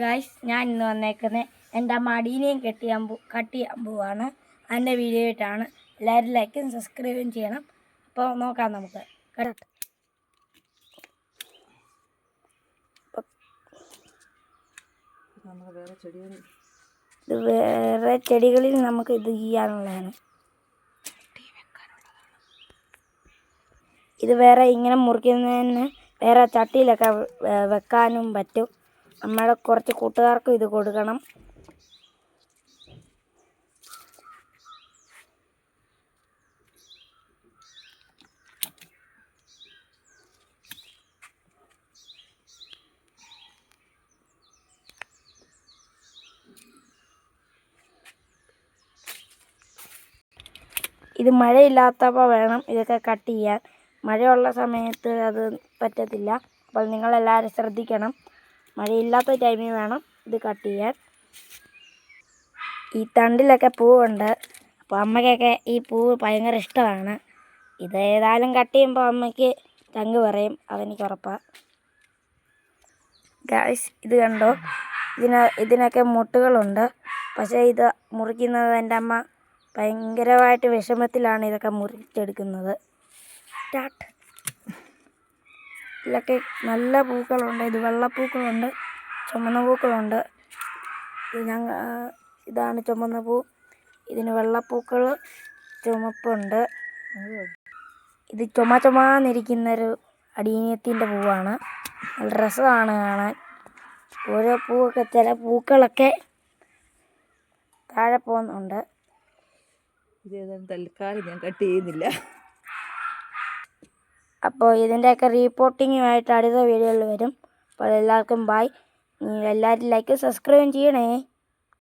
Guys, ഞാൻ ഇന്ന് വന്നേക്കുന്നത് എൻ്റെ മടീനെയും കട്ട് ചെയ്യാൻ പോവാണ്. അതിൻ്റെ വീഡിയോ ആയിട്ടാണ്. എല്ലാവരും ലൈക്കും സബ്സ്ക്രൈബും ചെയ്യണം. അപ്പോൾ നോക്കാം നമുക്ക്. കേട്ടോ, വേറെ ചെടികളിൽ നമുക്ക് ഇത് ചെയ്യാനുള്ളതാണ്. ഇത് വേറെ ഇങ്ങനെ മുറിക്കുന്നതിന് വേറെ ചട്ടിയിലൊക്കെ വെക്കാനും പറ്റും. നമ്മുടെ കുറച്ച് കൂട്ടുകാർക്കും ഇത് കൊടുക്കണം. ഇത് മഴയില്ലാത്തപ്പോൾ വേണം ഇതൊക്കെ കട്ട് ചെയ്യാൻ. മഴയുള്ള സമയത്ത് അത് പറ്റത്തില്ല. അപ്പോൾ നിങ്ങളെല്ലാവരും ശ്രദ്ധിക്കണം. മഴയില്ലാത്ത ടൈമിൽ വേണം ഇത് കട്ട് ചെയ്യാൻ. ഈ തണ്ടിലൊക്കെ പൂവുണ്ട്. അപ്പോൾ അമ്മയ്ക്കൊക്കെ ഈ പൂവ് ഭയങ്കര ഇഷ്ടമാണ്. ഇതേതായാലും കട്ട് ചെയ്യുമ്പോൾ അമ്മയ്ക്ക് ചങ്ക് പറയും, അതെനിക്ക് ഉറപ്പാണ്. ഗായ്സ്, ഇത് കണ്ടോ, ഇതിനൊക്കെ മുട്ടുകളുണ്ട്. പക്ഷേ ഇത് മുറിക്കുന്നത് എൻ്റെ അമ്മ ഭയങ്കരമായിട്ട് വിഷമത്തിലാണ് ഇതൊക്കെ മുറിച്ചെടുക്കുന്നത്. ഇതിലൊക്കെ നല്ല പൂക്കളുണ്ട്. ഇത് വെള്ളപ്പൂക്കളുണ്ട്, ചുമന്ന പൂക്കളുണ്ട്. ഇതാണ് ചുമന്ന പൂ. ഇതിന് വെള്ളപ്പൂക്കൾ, ചുമപ്പുണ്ട്. ഇത് ചുമന്നിരിക്കുന്നൊരു അടീനിയത്തിൻ്റെ പൂവാണ്. നല്ല രസമാണ് കാണാൻ. ഓരോ പൂവൊക്കെ, ചില പൂക്കളൊക്കെ താഴെ പോകുന്നുണ്ട്. ഇതേതായാലും തൽക്കാലം ഞാൻ കട്ട് ചെയ്യുന്നില്ല. അപ്പോൾ ഇതിൻ്റെയൊക്കെ റീപ്പോർട്ടിങ്ങുമായിട്ട് അടുത്ത വീഡിയോയിൽ വരും. അപ്പോൾ എല്ലാവർക്കും ബൈ. എല്ലാവരും ലൈക്ക് സബ്സ്ക്രൈബ് ചെയ്യണേ.